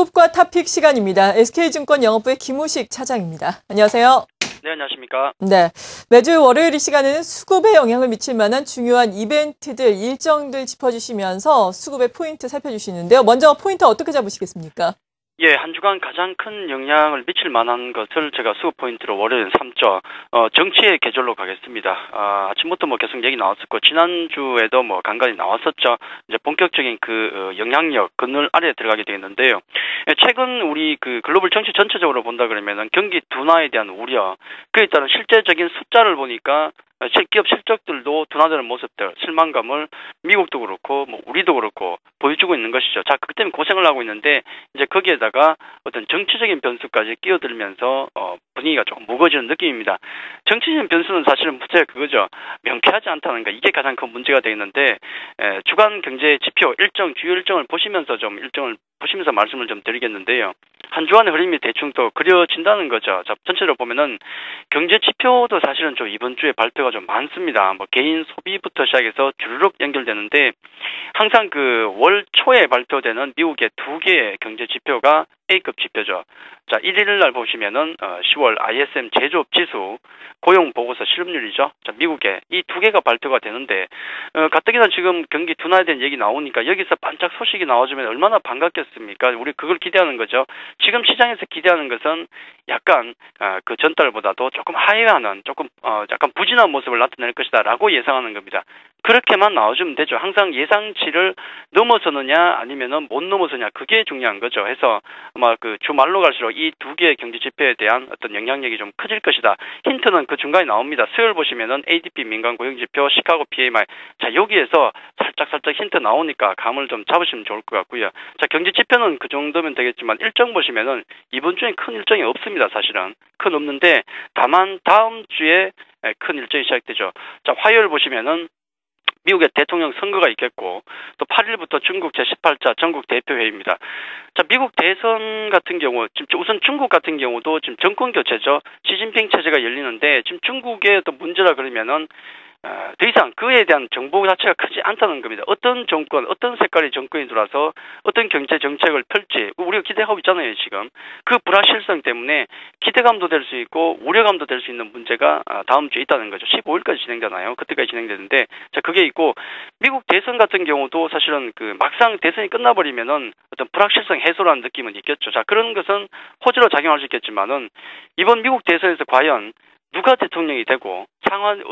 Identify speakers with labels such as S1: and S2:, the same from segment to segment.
S1: 수급과 탑픽 시간입니다. SK증권 영업부의 김우식 차장입니다. 안녕하세요.
S2: 네, 안녕하십니까.
S1: 네, 매주 월요일 이 시간에는 수급에 영향을 미칠 만한 중요한 이벤트들, 일정들 짚어주시면서 수급의 포인트 살펴주시는데요. 먼저 포인트 어떻게 잡으시겠습니까?
S2: 예, 한 주간 가장 큰 영향을 미칠 만한 것을 제가 수급 포인트로 월요일은 삼죠. 정치의 계절로 가겠습니다. 아침부터 계속 얘기 나왔었고, 지난주에도 간간히 나왔었죠. 이제 본격적인 영향력, 그늘 아래에 들어가게 되겠는데요. 최근 우리 글로벌 정치 전체적으로 본다 그러면은 경기 둔화에 대한 우려, 그에 따른 실제적인 숫자를 보니까 기업 실적들도 둔화되는 모습들, 실망감을 미국도 그렇고 우리도 그렇고 보여주고 있는 것이죠. 자, 그렇기 때문에 고생을 하고 있는데 이제 거기에다가 어떤 정치적인 변수까지 끼어들면서 분위기가 조금 무거워지는 느낌입니다. 정치적인 변수는 사실은 문제가 그거죠. 명쾌하지 않다는 거, 이게 가장 큰 문제가 되겠는데 주간 경제 지표 주요 일정을 보시면서 보시면서 말씀을 좀 드리겠는데요. 한 주간의 흐름이 대충 또 그려진다는 거죠. 자, 전체로 보면은 경제 지표도 사실은 좀 이번 주에 발표가 좀 많습니다. 개인 소비부터 시작해서 주르륵 연결되는데 항상 월 초에 발표되는 미국의 두 개의 경제 지표가 A급 지표죠. 자, 1일 날 보시면은 10월 ISM 제조업 지수, 고용 보고서 실업률이죠. 자, 미국의 이 두 개가 발표가 되는데 가뜩이나 지금 경기 둔화에 대한 얘기 나오니까 여기서 반짝 소식이 나와주면 얼마나 반갑겠습니까? 우리 그걸 기대하는 거죠. 지금 시장에서 기대하는 것은 약간 그 전달보다도 조금 하회하는, 약간 부진한 모습을 나타낼 것이다라고 예상하는 겁니다. 그렇게만 나와주면 되죠. 항상 예상치를 넘어서느냐 아니면은 못 넘어서냐, 그게 중요한 거죠. 해서 아마 주말로 갈수록 이 두 개의 경제 지표에 대한 어떤 영향력이 좀 커질 것이다. 힌트는 그 중간에 나옵니다. 수요일 보시면은 ADP 민간 고용 지표, 시카고 PMI. 자, 여기에서 살짝 힌트 나오니까 감을 좀 잡으시면 좋을 것 같고요. 자, 경제 지표는 그 정도면 되겠지만 일정 보시면은 이번 주엔 큰 일정이 없습니다. 사실은 큰 없는데 다만 다음 주에 큰 일정이 시작되죠. 자, 화요일 보시면은 미국의 대통령 선거가 있겠고 또 8일부터 중국 제18차 전국 대표회의입니다. 자, 미국 대선 같은 경우 지금 우선 중국 같은 경우도 지금 정권 교체죠. 시진핑 체제가 열리는데 지금 중국의 어떤 문제라 그러면은 더 이상 그에 대한 정보 자체가 크지 않다는 겁니다. 어떤 정권, 어떤 색깔의 정권이 들어와서 어떤 경제 정책을 펼지 우리가 기대하고 있잖아요, 지금. 그 불확실성 때문에 기대감도 될 수 있고 우려감도 될 수 있는 문제가 다음 주에 있다는 거죠. 15일까지 진행되나요? 그때까지 진행되는데, 자, 그게 있고 미국 대선 같은 경우도 사실은 막상 대선이 끝나버리면은 어떤 불확실성 해소라는 느낌은 있겠죠. 자, 그런 것은 호재로 작용할 수 있겠지만은 이번 미국 대선에서 과연 누가 대통령이 되고 상원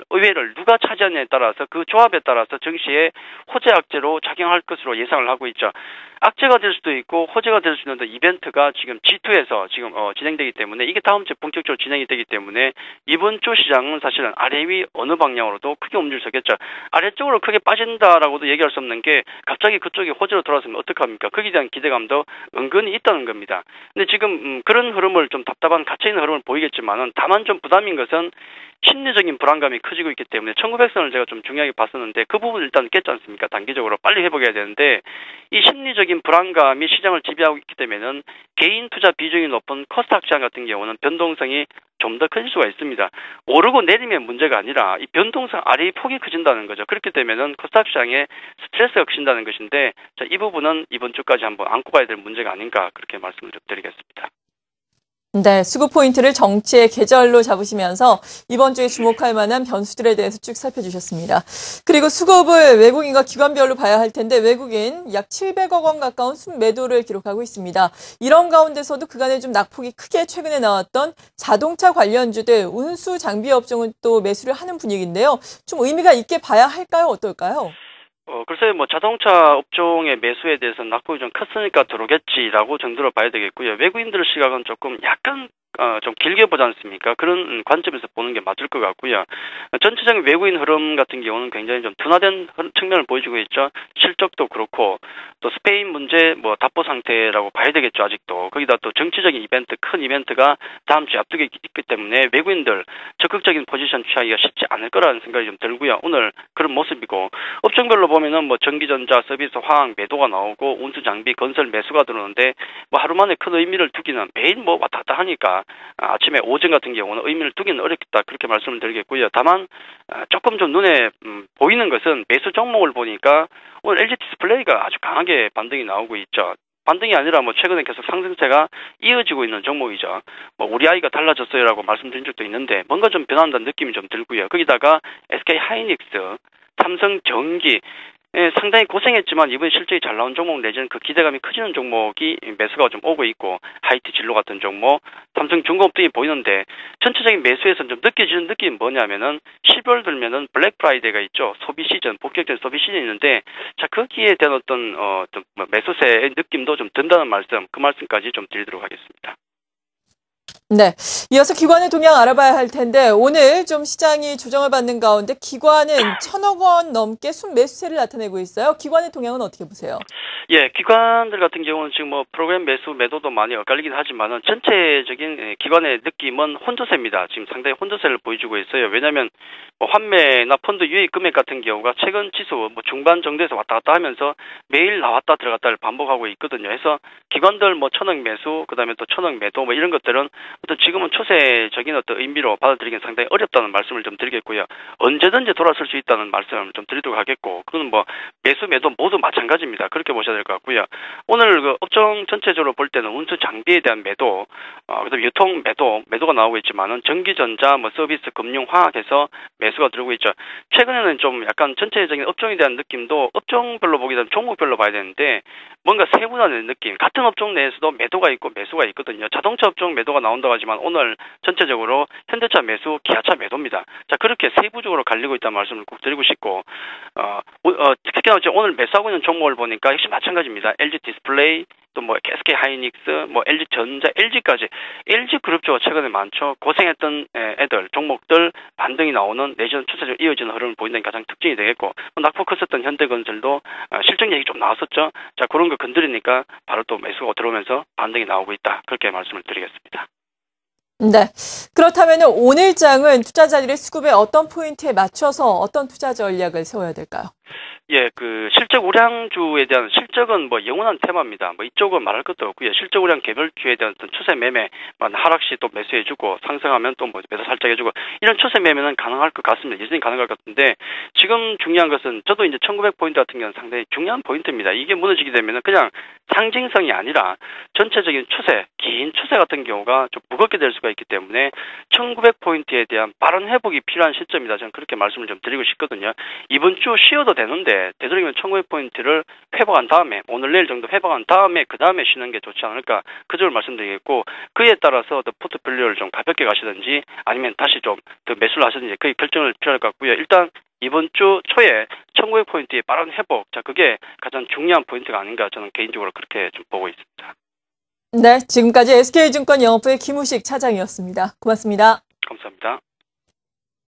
S2: 의회를 누가 차지하느냐에 따라서 그 조합에 따라서 정시에 호재 악재로 작용할 것으로 예상을 하고 있죠. 악재가 될 수도 있고 호재가 될 수 있는 이벤트가 지금 G2에서 지금 진행되기 때문에 이게 다음 주에 본격적으로 진행이 되기 때문에 이번 주 시장은 사실은 아래 위 어느 방향으로도 크게 움직일 수 있겠죠. 아래쪽으로 크게 빠진다라고도 얘기할 수 없는 게 갑자기 그쪽이 호재로 돌아서면 어떡합니까? 거기에 대한 기대감도 은근히 있다는 겁니다. 근데 지금 그런 흐름을 좀 답답한 갇혀있는 흐름을 보이겠지만은 다만 좀 부담인 것은 심리적인 불안감이 커지고 있기 때문에 1900선을 제가 좀 중요하게 봤었는데 그 부분을 일단 깼지 않습니까? 단기적으로 빨리 회복해야 되는데 이 심리적인 불안감이 시장을 지배하고 있기 때문에는 개인 투자 비중이 높은 코스닥 시장 같은 경우는 변동성이 좀 더 커질 수가 있습니다. 오르고 내리면 문제가 아니라 이 변동성 아래의 폭이 커진다는 거죠. 그렇기 때문에는 코스닥 시장에 스트레스가 커진다는 것인데, 자, 이 부분은 이번 주까지 한번 안고 가야 될 문제가 아닌가, 그렇게 말씀을 드리겠습니다.
S1: 네, 수급 포인트를 정치의 계절로 잡으시면서 이번 주에 주목할 만한 변수들에 대해서 쭉 살펴주셨습니다. 그리고 수급을 외국인과 기관별로 봐야 할 텐데 외국인 약 700억 원 가까운 순매도를 기록하고 있습니다. 이런 가운데서도 그간에 좀 낙폭이 크게 최근에 나왔던 자동차 관련주들, 운수 장비 업종은 또 매수를 하는 분위기인데요. 좀 의미가 있게 봐야 할까요? 어떨까요?
S2: 글쎄요, 자동차 업종의 매수에 대해서는 낙폭이 좀 컸으니까 들어오겠지라고 정도로 봐야 되겠고요. 외국인들 시각은 조금 약간 좀 길게 보지 않습니까? 그런 관점에서 보는 게 맞을 것 같고요. 전체적인 외국인 흐름 같은 경우는 굉장히 좀 둔화된 측면을 보여주고 있죠. 실적도 그렇고 또 스페인 문제 답보 상태라고 봐야 되겠죠. 아직도 거기다 또 정치적인 이벤트, 큰 이벤트가 다음 주에 앞두고 있기 때문에 외국인들 적극적인 포지션 취하기가 쉽지 않을 거라는 생각이 좀 들고요. 오늘 그런 모습이고 업종별로 보면은 전기전자, 서비스, 화학 매도가 나오고 운수 장비, 건설 매수가 들어오는데 하루 만에 큰 의미를 두기는 매일 왔다 갔다 하니까 아침에 오전 같은 경우는 의미를 두기는 어렵겠다, 그렇게 말씀을 드리겠고요. 다만 조금 좀 눈에 보이는 것은 매수 종목을 보니까 오늘 LG 디스플레이가 아주 강하게 반등이 나오고 있죠. 반등이 아니라 뭐 최근에 계속 상승세가 이어지고 있는 종목이죠. 뭐 우리 아이가 달라졌어요라고 말씀드린 적도 있는데 뭔가 좀 변한다는 느낌이 좀 들고요. 거기다가 SK 하이닉스, 삼성전기 상당히 고생했지만 이번에 실적이 잘 나온 종목 내지는 그 기대감이 커지는 종목이 매수가 좀 오고 있고 하이티 진로 같은 종목, 삼성중공업 등이 보이는데 전체적인 매수에서는 좀 느껴지는 느낌이 뭐냐면은 12월 들면은 블랙 프라이데이가 있죠. 소비 시즌, 본격적인 소비 시즌이 있는데 자 거기에 대한 어떤 좀 매수세의 느낌도 좀 든다는 말씀, 그 말씀까지 좀 드리도록 하겠습니다.
S1: 네. 이어서 기관의 동향 알아봐야 할 텐데 오늘 좀 시장이 조정을 받는 가운데 기관은 1,000억 원 넘게 순매수세를 나타내고 있어요. 기관의 동향은 어떻게 보세요?
S2: 예, 기관들 같은 경우는 지금 뭐 프로그램 매수 매도도 많이 엇갈리긴 하지만은 전체적인 기관의 느낌은 혼조세입니다. 지금 상당히 혼조세를 보여주고 있어요. 왜냐하면 뭐 환매나 펀드 유입 금액 같은 경우가 최근 지수 뭐 중반 정도에서 왔다 갔다 하면서 매일 나왔다 들어갔다를 반복하고 있거든요. 해서 기관들 뭐 1,000억 매수, 그다음에 또 1,000억 매도 뭐 이런 것들은 어떤 지금은 추세적인 어떤 의미로 받아들이기는 상당히 어렵다는 말씀을 좀 드리겠고요. 언제든지 돌아설 수 있다는 말씀을 좀 드리도록 하겠고, 그건 뭐 매수 매도 모두 마찬가지입니다. 그렇게 보셔야 될 것 같고요. 오늘 그 업종 전체적으로 볼 때는 운수 장비에 대한 매도, 그다음에 유통 매도가 나오고 있지만은 전기전자, 뭐 서비스, 금융, 화학에서 매수가 들어오고 있죠. 최근에는 좀 약간 전체적인 업종에 대한 느낌도 업종별로 보기 전에 종목별로 봐야 되는데 뭔가 세분화된 느낌. 같은 업종 내에서도 매도가 있고 매수가 있거든요. 자동차 업종 매도가 나온다고 하지만 오늘 전체적으로 현대차 매수, 기아차 매도입니다. 자, 그렇게 세부적으로 갈리고 있다는 말씀을 꼭 드리고 싶고, 특히나 오늘 매수하고 있는 종목을 보니까 역시 마찬가지입니다. LG 디스플레이, 또 뭐 SK 하이닉스, 뭐 LG 전자, LG까지 LG 그룹주가 최근에 많죠. 고생했던 애들, 종목들 반등이 나오는 내지는 추세적으로 이어지는 흐름을 보인다는 게 가장 특징이 되겠고, 낙폭 컸었던 현대건설도 실적 얘기 좀 나왔었죠. 자, 그런 거 건드리니까 바로 또 매수가 들어오면서 반등이 나오고 있다. 그렇게 말씀을 드리겠습니다.
S1: 네. 그렇다면 오늘 장은 투자자들의 수급에 어떤 포인트에 맞춰서 어떤 투자 전략을 세워야 될까요?
S2: 예, 그 실적 우량주에 대한 실적은 뭐 영원한 테마입니다. 뭐 이쪽은 말할 것도 없고요. 실적 우량 개별주에 대한 어떤 추세 매매, 하락시 또 매수해주고 상승하면 또 뭐 매수 살짝 해주고 이런 추세 매매는 가능할 것 같습니다. 여전히 가능할 것 같은데 지금 중요한 것은 저도 이제 1,900포인트 같은 경우는 상당히 중요한 포인트입니다. 이게 무너지게 되면은 그냥 상징성이 아니라 전체적인 추세, 긴 추세 같은 경우가 좀 무겁게 될 수가 있기 때문에 1,900포인트에 대한 빠른 회복이 필요한 시점이다. 저는 그렇게 말씀을 좀 드리고 싶거든요. 이번 주 쉬어도 되는데 되도록이면 1,900포인트를 회복한 다음에 오늘 내일 정도 회복한 다음에 그 다음에 쉬는 게 좋지 않을까 그 점을 말씀드리겠고, 그에 따라서 더 포트폴리오를 좀 가볍게 가시든지 아니면 다시 좀 더 매수를 하시든지 그 결정을 필요할 것 같고요. 일단 이번 주 초에 1,900포인트의 빠른 회복, 자 그게 가장 중요한 포인트가 아닌가 저는 개인적으로 그렇게 좀 보고 있습니다.
S1: 네, 지금까지 SK증권 영업부의 김우식 차장이었습니다. 고맙습니다.
S2: 감사합니다.